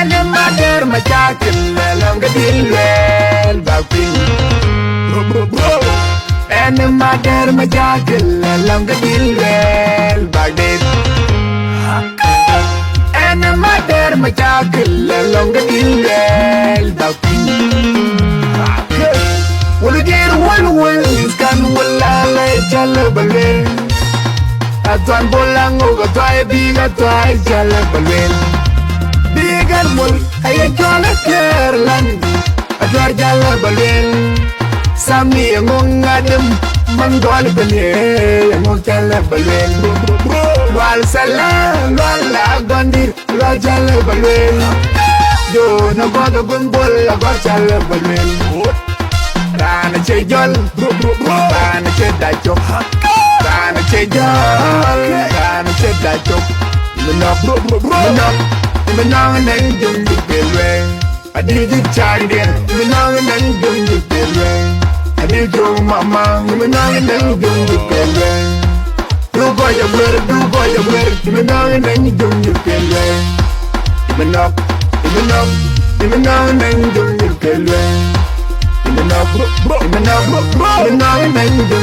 أنا ما دير مشاكل لو قديل باقين أنا ما دير مشاكل لو قديل باقين أنا ما دير مشاكل لو قديل باقين والغير والويل كان ولا لا يجلب الليل أتوان بولان وقطعي بيغا طعي جلب الليل بيغا المول هيا جولا كيرلان أتوار جلب الليل سامي يمون غادم من دول بليل يمون جلب الليل والسلام ولا غاندير لا جلب الليل جو نقود بنبول لغا جلب الليل Rana chejol, rana chedachok, rana chejol, rana chedachok. Imanong nang jung dipelwe, adil chardin. Imanong nang jung dipelwe, adil jung mama. Imanong nang jung dipelwe, du goya wer. Imanong nang jung dipelwe, imanong nang jung dipelwe. Imanong nang jung